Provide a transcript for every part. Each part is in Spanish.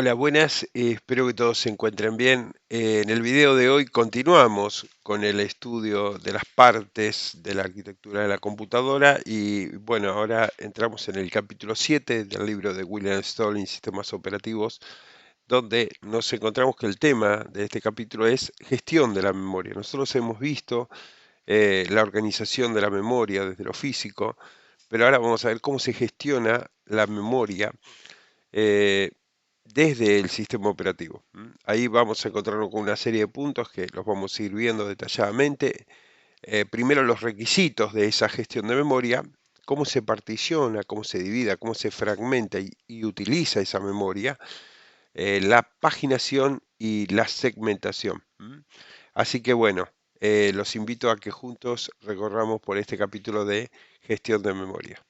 Hola, buenas, espero que todos se encuentren bien. En el video de hoy continuamos con el estudio de las partes de la arquitectura de la computadora y bueno, ahora entramos en el capítulo 7 del libro de William Stalling, Sistemas Operativos, donde nos encontramos que el tema de este capítulo es gestión de la memoria. Nosotros hemos visto la organización de la memoria desde lo físico, pero ahora vamos a ver cómo se gestiona la memoria eh, desde el sistema operativo. Ahí vamos a encontrarnos con una serie de puntos que los vamos a ir viendo detalladamente. Primero los requisitos de esa gestión de memoria, cómo se particiona, cómo se divide, cómo se fragmenta y utiliza esa memoria, la paginación y la segmentación. Así que bueno, los invito a que juntos recorramos por este capítulo de gestión de memoria.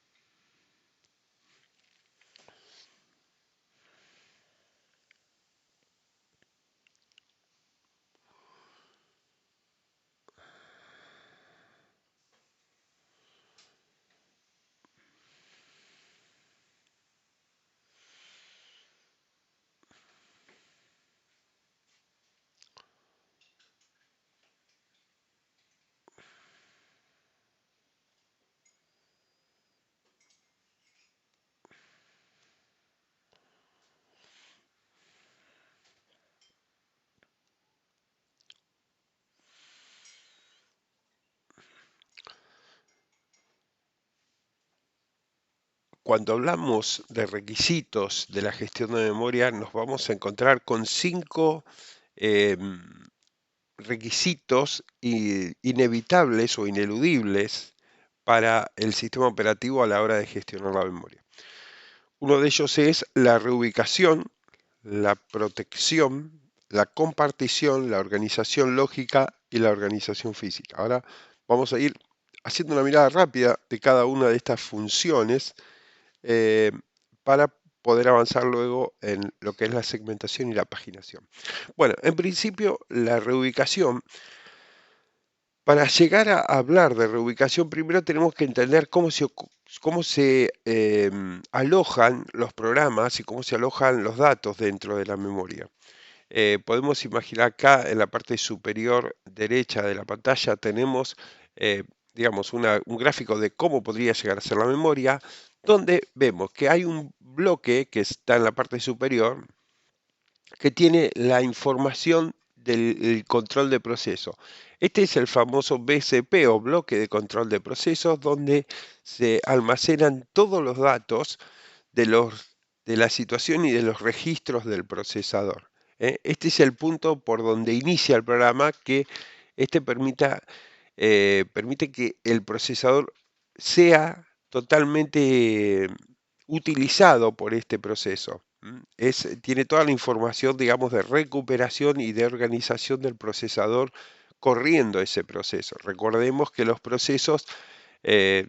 Cuando hablamos de requisitos de la gestión de memoria, nos vamos a encontrar con cinco em, requisitos inevitables o ineludibles para el sistema operativo a la hora de gestionar la memoria. Uno de ellos es la reubicación, la protección, la compartición, la organización lógica y la organización física. Ahora vamos a ir haciendo una mirada rápida de cada una de estas funciones eh, para poder avanzar luego en lo que es la segmentación y la paginación. Bueno, en principio, la reubicación, para llegar a hablar de reubicación, primero tenemos que entender cómo se alojan los programas y cómo se alojan los datos dentro de la memoria. Podemos imaginar acá en la parte superior derecha de la pantalla tenemos, eh, digamos, un gráfico de cómo podría llegar a ser la memoria, donde vemos que hay un bloque que está en la parte superior que tiene la información del control de proceso. Este es el famoso BCP o bloque de control de procesos, donde se almacenan todos los datos de, de la situación y de los registros del procesador. Este es el punto por donde inicia el programa que este permite que el procesador sea totalmente utilizado por este proceso. Tiene toda la información, digamos, de recuperación y de organización del procesador corriendo ese proceso. Recordemos que los procesos eh,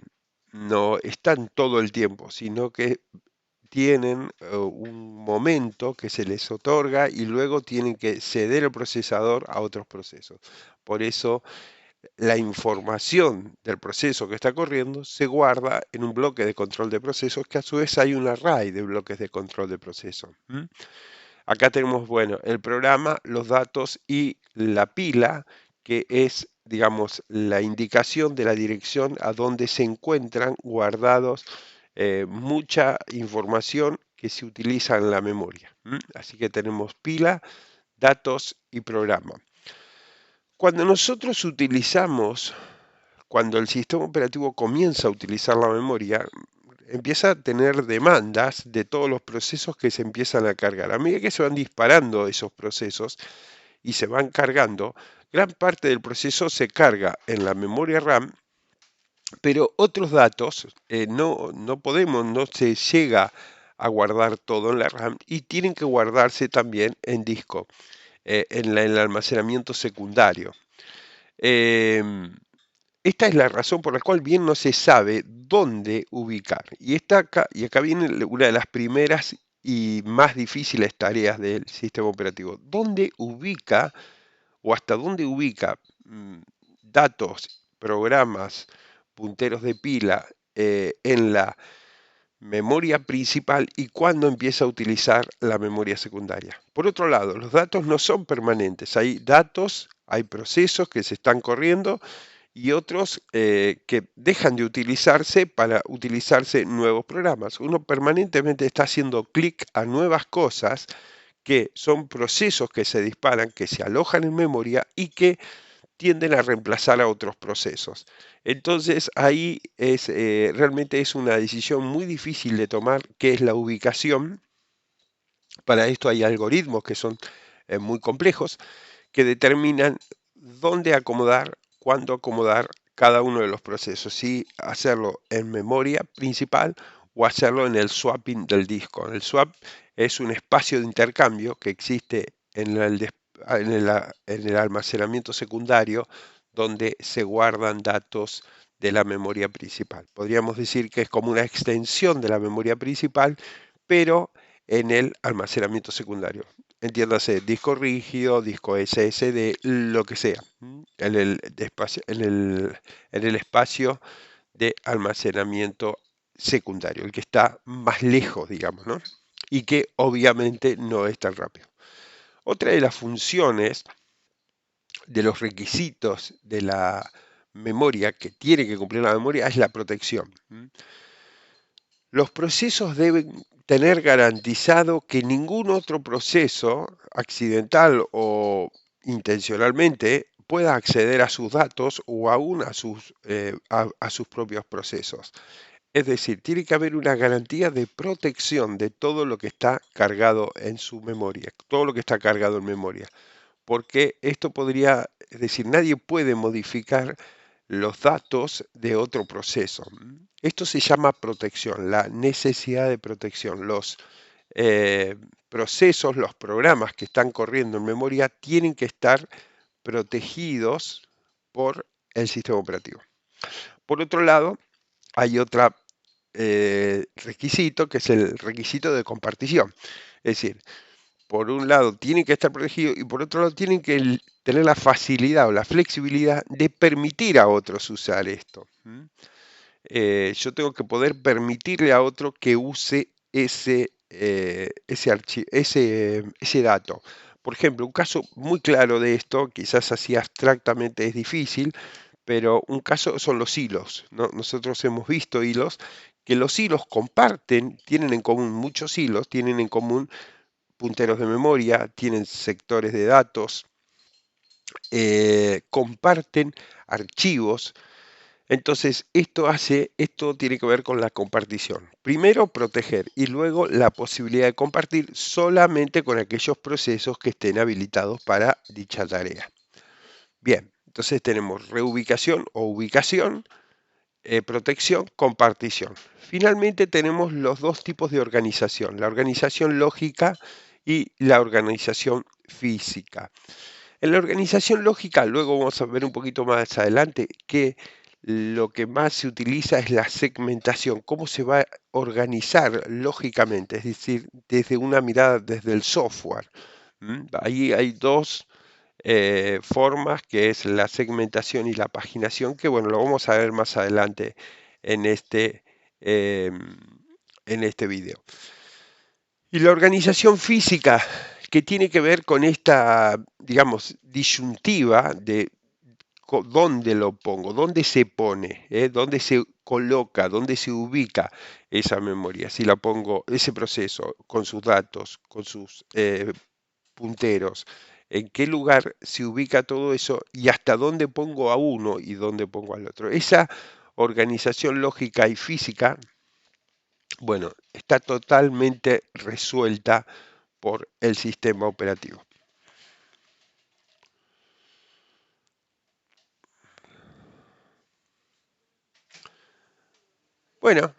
no están todo el tiempo, sino que tienen un momento que se les otorga y luego tienen que ceder el procesador a otros procesos. Por eso la información del proceso que está corriendo se guarda en un bloque de control de procesos que a su vez hay un array de bloques de control de procesos. Acá tenemos, bueno, el programa, los datos y la pila, que es, digamos, la indicación de la dirección a donde se encuentran guardados mucha información que se utiliza en la memoria. Así que tenemos pila, datos y programa. Cuando nosotros utilizamos, cuando el sistema operativo comienza a utilizar la memoria, empieza a tener demandas de todos los procesos que se empiezan a cargar. A medida que se van disparando esos procesos y se van cargando, gran parte del proceso se carga en la memoria RAM, pero otros datos no podemos, no se llega a guardar todo en la RAM y tienen que guardarse también en disco, en el almacenamiento secundario. Em, Esta es la razón por la cual bien no se sabe dónde ubicar. Y acá viene una de las primeras y más difíciles tareas del sistema operativo. ¿Dónde ubica o hasta dónde ubica datos, programas, punteros de pila en la memoria principal y cuándo empieza a utilizar la memoria secundaria. Por otro lado, los datos no son permanentes. Hay datos, hay procesos que se están corriendo y otros que dejan de utilizarse para utilizarse nuevos programas. Uno permanentemente está haciendo clic a nuevas cosas que son procesos que se disparan, que se alojan en memoria y que tienden a reemplazar a otros procesos. Entonces ahí realmente es una decisión muy difícil de tomar, que es la ubicación. Para esto hay algoritmos que son muy complejos, que determinan dónde acomodar, cuándo acomodar cada uno de los procesos, si hacerlo en memoria principal o hacerlo en el swapping del disco. El swap es un espacio de intercambio que existe en el almacenamiento secundario donde se guardan datos de la memoria principal. Podríamos decir que es como una extensión de la memoria principal, pero en el almacenamiento secundario. Entiéndase, disco rígido, disco SSD, lo que sea, en el espacio de almacenamiento secundario, el que está más lejos, digamos, ¿no? Y que obviamente no es tan rápido. Otra de las funciones de los requisitos de la memoria que tiene que cumplir la memoria es la protección. Los procesos deben tener garantizado que ningún otro proceso, accidental o intencionalmente, pueda acceder a sus datos o aún a sus propios procesos. Es decir, tiene que haber una garantía de protección de todo lo que está cargado en su memoria, todo lo que está cargado en memoria, porque esto podría, es decir, nadie puede modificar los datos de otro proceso. Esto se llama protección, la necesidad de protección. Los eh, procesos, los programas que están corriendo en memoria tienen que estar protegidos por el sistema operativo. Por otro lado, hay otro requisito que es el requisito de compartición. Es decir, por un lado tienen que estar protegidos y por otro lado tienen que tener la facilidad o la flexibilidad de permitir a otros usar esto. Yo tengo que poder permitirle a otro que use ese dato. Por ejemplo, un caso muy claro de esto, quizás así abstractamente es difícil, pero un caso son los hilos, ¿no? Nosotros hemos visto hilos que los hilos comparten, tienen en común muchos hilos, tienen en común punteros de memoria, tienen sectores de datos, comparten archivos. Entonces, esto tiene que ver con la compartición. Primero, proteger y luego la posibilidad de compartir solamente con aquellos procesos que estén habilitados para dicha tarea. Bien, entonces tenemos reubicación o ubicación, protección, compartición. Finalmente tenemos los dos tipos de organización, la organización lógica y la organización física. En la organización lógica, luego vamos a ver un poquito más adelante, que lo que más se utiliza es la segmentación, cómo se va a organizar lógicamente, es decir, desde una mirada desde el software. Ahí hay dos formas, que es la segmentación y la paginación, que bueno, lo vamos a ver más adelante en em, este video. Y la organización física, que tiene que ver con esta, digamos, disyuntiva de dónde lo pongo, dónde se pone, dónde se coloca, dónde se ubica esa memoria. Si la pongo, ese proceso, con sus datos, con sus punteros, en qué lugar se ubica todo eso y hasta dónde pongo a uno y dónde pongo al otro. Esa organización lógica y física, bueno, está totalmente resuelta por el sistema operativo. Bueno,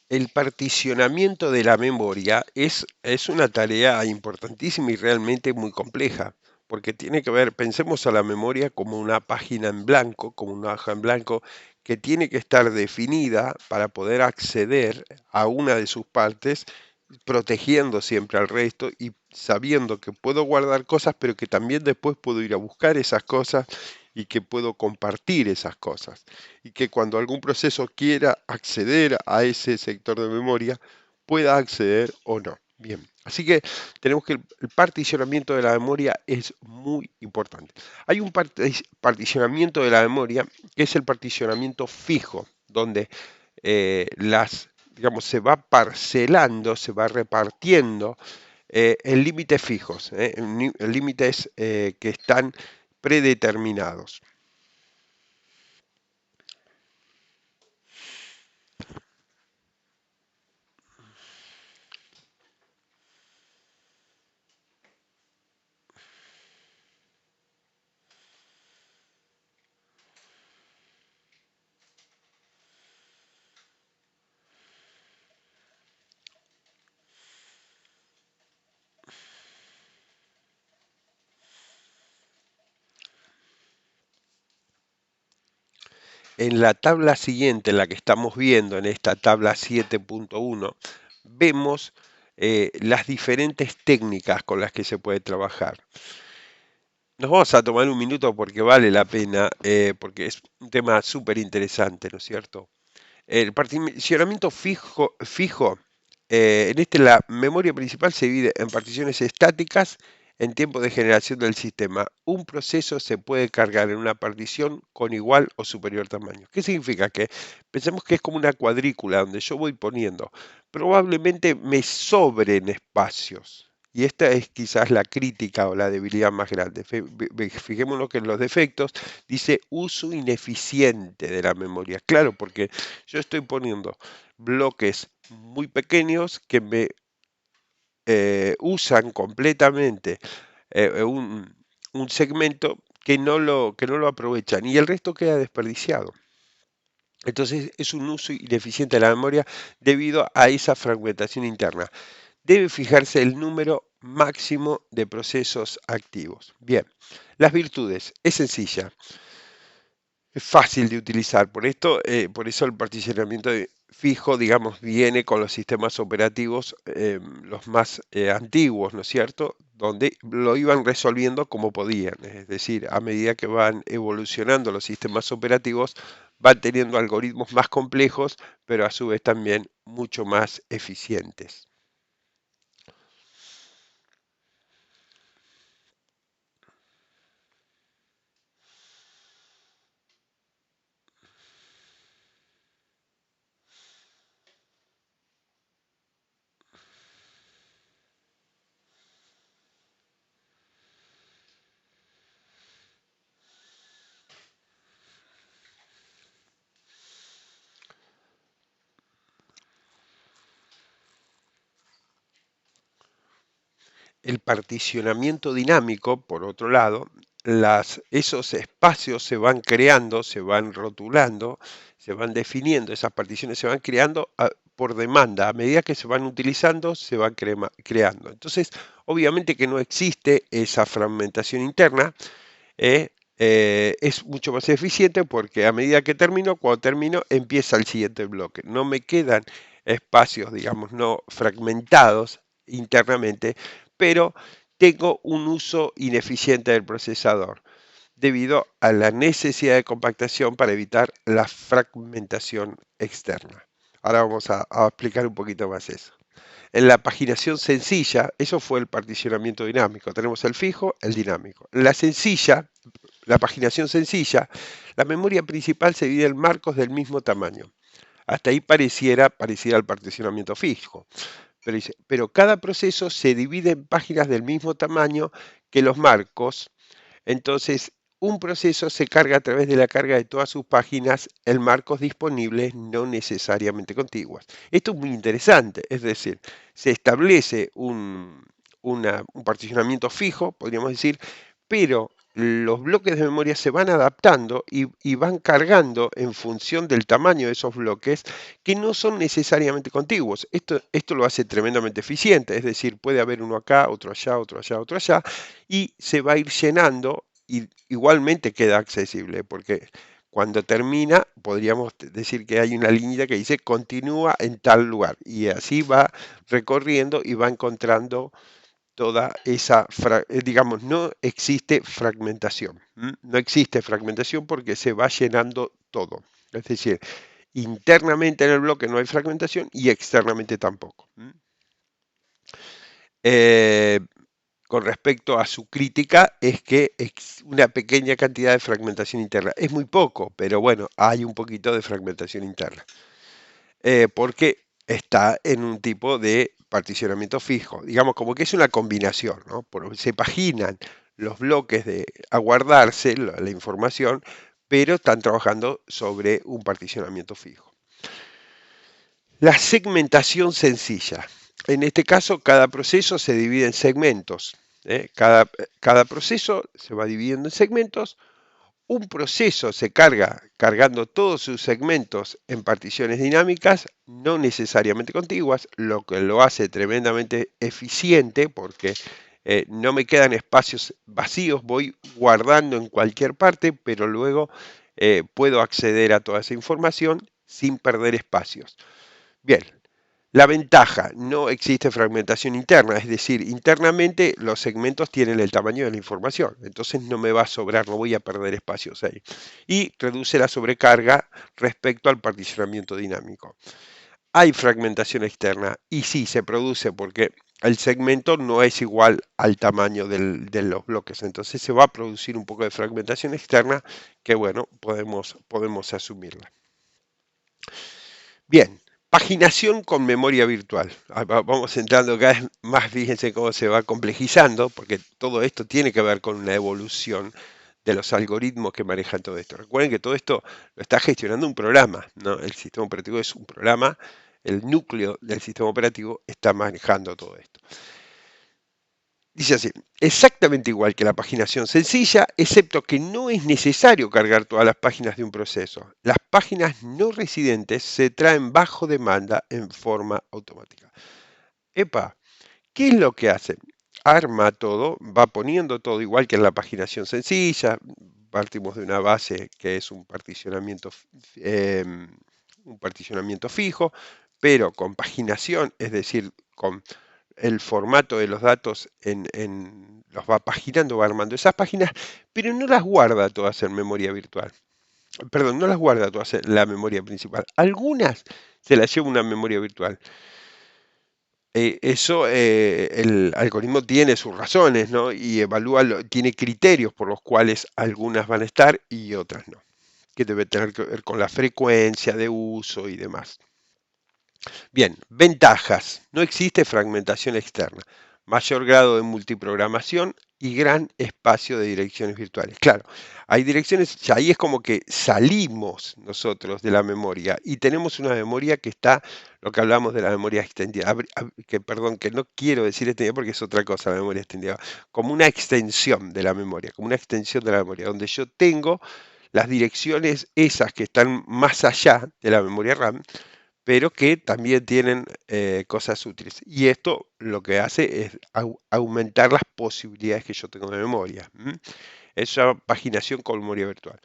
el particionamiento de la memoria es una tarea importantísima y realmente muy compleja, porque tiene que ver, pensemos a la memoria como una página en blanco, como una hoja en blanco, que tiene que estar definida para poder acceder a una de sus partes, protegiendo siempre al resto y sabiendo que puedo guardar cosas, pero que también después puedo ir a buscar esas cosas y que puedo compartir esas cosas. Y que cuando algún proceso quiera acceder a ese sector de memoria, pueda acceder o no. Bien, así que tenemos que el particionamiento de la memoria es muy importante. Hay un particionamiento de la memoria que es el particionamiento fijo, donde digamos, se va parcelando, se va repartiendo en límites fijos, en límites que están predeterminados. En la tabla siguiente, en la que estamos viendo, en esta tabla 7.1, vemos las diferentes técnicas con las que se puede trabajar. Nos vamos a tomar un minuto porque vale la pena, porque es un tema súper interesante, ¿no es cierto? El particionamiento fijo, en este la memoria principal se divide en particiones estáticas en tiempo de generación del sistema. Un proceso se puede cargar en una partición con igual o superior tamaño. ¿Qué significa? Que pensemos que es como una cuadrícula donde yo voy poniendo. Probablemente me sobren espacios. Y esta es quizás la crítica o la debilidad más grande. Fijémonos que en los defectos dice uso ineficiente de la memoria. Claro, porque yo estoy poniendo bloques muy pequeños que me usan completamente un segmento que no lo aprovechan y el resto queda desperdiciado. Entonces es un uso ineficiente de la memoria debido a esa fragmentación interna. Debe fijarse el número máximo de procesos activos. Bien, las virtudes. Es sencilla. Es fácil de utilizar, por eso el particionamiento fijo, digamos, viene con los sistemas operativos los más antiguos, ¿no es cierto? Donde lo iban resolviendo como podían, es decir, a medida que van evolucionando los sistemas operativos, van teniendo algoritmos más complejos, pero a su vez también mucho más eficientes. El particionamiento dinámico, por otro lado, esos espacios se van creando, se van rotulando, se van definiendo, esas particiones se van creando por demanda, a medida que se van utilizando, se van creando. Entonces, obviamente que no existe esa fragmentación interna, es mucho más eficiente porque a medida que termino, cuando termino, empieza el siguiente bloque. No me quedan espacios, digamos, no fragmentados internamente, pero tengo un uso ineficiente del procesador debido a la necesidad de compactación para evitar la fragmentación externa. Ahora vamos a explicar un poquito más eso. En la paginación sencilla, eso fue el particionamiento dinámico. Tenemos el fijo, el dinámico. La sencilla, la paginación sencilla, la memoria principal se divide en marcos del mismo tamaño. Hasta ahí pareciera al particionamiento fijo. Pero cada proceso se divide en páginas del mismo tamaño que los marcos. Entonces, un proceso se carga a través de la carga de todas sus páginas en marcos disponibles, no necesariamente contiguas. Esto es muy interesante, es decir, se establece un particionamiento fijo, podríamos decir, pero los bloques de memoria se van adaptando y van cargando en función del tamaño de esos bloques que no son necesariamente contiguos. Esto lo hace tremendamente eficiente, es decir, puede haber uno acá, otro allá, otro allá, otro allá, y se va a ir llenando y igualmente queda accesible, porque cuando termina podríamos decir que hay una línea que dice continúa en tal lugar y así va recorriendo y va encontrando toda esa, digamos, no existe fragmentación. No existe fragmentación porque se va llenando todo. Es decir, internamente en el bloque no hay fragmentación y externamente tampoco. Eh, con respecto a su crítica, es que es una pequeña cantidad de fragmentación interna. Es muy poco, pero bueno, hay un poquito de fragmentación interna. Porque está en un tipo de particionamiento fijo. Digamos, como que es una combinación, ¿no? Se paginan los bloques a guardarse la información, pero están trabajando sobre un particionamiento fijo. La segmentación sencilla. En este caso, cada proceso se divide en segmentos. Cada proceso se va dividiendo en segmentos. Un proceso se carga cargando todos sus segmentos en particiones dinámicas, no necesariamente contiguas, lo que lo hace tremendamente eficiente porque no me quedan espacios vacíos, voy guardando en cualquier parte, pero luego puedo acceder a toda esa información sin perder espacios. Bien, la ventaja, no existe fragmentación interna, es decir, internamente los segmentos tienen el tamaño de la información, entonces no me va a sobrar, no voy a perder espacios ahí. Y reduce la sobrecarga respecto al particionamiento dinámico. Hay fragmentación externa y sí se produce porque el segmento no es igual al tamaño de los bloques, entonces se va a producir un poco de fragmentación externa que bueno, podemos asumirla. Bien, paginación con memoria virtual. Vamos entrando cada vez más, fíjense cómo se va complejizando, porque todo esto tiene que ver con una evolución de los algoritmos que manejan todo esto. Recuerden que todo esto lo está gestionando un programa, ¿no? El sistema operativo es un programa, el núcleo del sistema operativo está manejando todo esto. Dice así, exactamente igual que la paginación sencilla, excepto que no es necesario cargar todas las páginas de un proceso. Las páginas no residentes se traen bajo demanda en forma automática. Epa, ¿qué es lo que hace? Arma todo, va poniendo todo igual que en la paginación sencilla. Partimos de una base que es un particionamiento fijo, pero con paginación, es decir, con el formato de los datos los va paginando, va armando esas páginas, pero no las guarda todas en memoria virtual. Perdón, no las guarda todas en la memoria principal. Algunas se las lleva una memoria virtual. El algoritmo tiene sus razones, ¿no? Y evalúa, tiene criterios por los cuales algunas van a estar y otras no, que debe tener que ver con la frecuencia de uso y demás. Bien, ventajas. No existe fragmentación externa, mayor grado de multiprogramación y gran espacio de direcciones virtuales. Claro, hay direcciones, ya ahí es como que salimos nosotros de la memoria y tenemos una memoria que está, lo que hablamos de la memoria extendida, perdón, que no quiero decir extendida porque es otra cosa la memoria extendida, como una extensión de la memoria, como una extensión de la memoria, donde yo tengo las direcciones esas que están más allá de la memoria RAM, pero que también tienen cosas útiles. Y esto lo que hace es aumentar las posibilidades que yo tengo de memoria. Esa paginación con memoria virtual.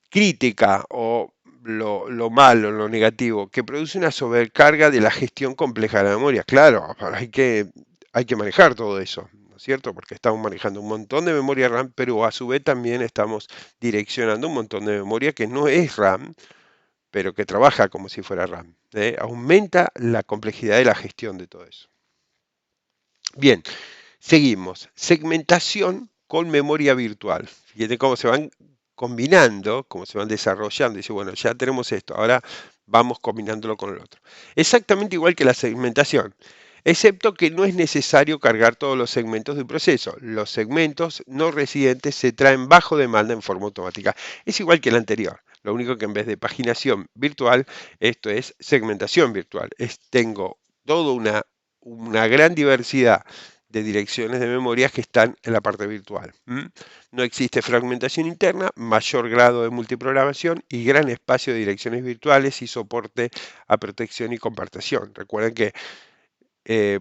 Crítica o lo malo, lo negativo, que produce una sobrecarga de la gestión compleja de la memoria. Claro, hay que manejar todo eso, ¿no es cierto? Porque estamos manejando un montón de memoria RAM, pero a su vez también estamos direccionando un montón de memoria que no es RAM, pero que trabaja como si fuera RAM. Aumenta la complejidad de la gestión de todo eso. Bien, seguimos. Segmentación con memoria virtual. Fíjense cómo se van combinando, cómo se van desarrollando. Dice, bueno, ya tenemos esto, ahora vamos combinándolo con el otro. Exactamente igual que la segmentación, excepto que no es necesario cargar todos los segmentos de un proceso. Los segmentos no residentes se traen bajo demanda en forma automática. Es igual que el anterior. Lo único que en vez de paginación virtual, esto es segmentación virtual. Tengo toda una gran diversidad de direcciones de memorias que están en la parte virtual. No existe fragmentación interna, mayor grado de multiprogramación y gran espacio de direcciones virtuales y soporte a protección y compartición. Recuerden que eh,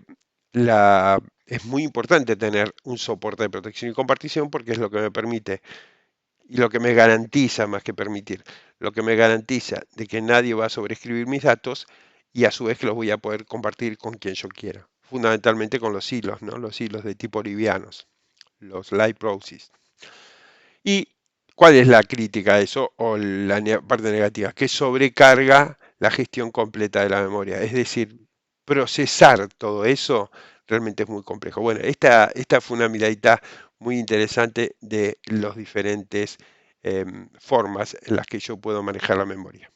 es muy importante tener un soporte de protección y compartición porque es lo que me permite y lo que me garantiza, más que permitir, lo que me garantiza de que nadie va a sobreescribir mis datos y a su vez que los voy a poder compartir con quien yo quiera. Fundamentalmente con los hilos, ¿no? Los hilos de tipo livianos, los light process. ¿Y cuál es la crítica a eso o la parte negativa? Que sobrecarga la gestión completa de la memoria. Es decir, procesar todo eso realmente es muy complejo. Bueno, esta fue una miradita muy interesante de los diferentes formas en las que yo puedo manejar la memoria.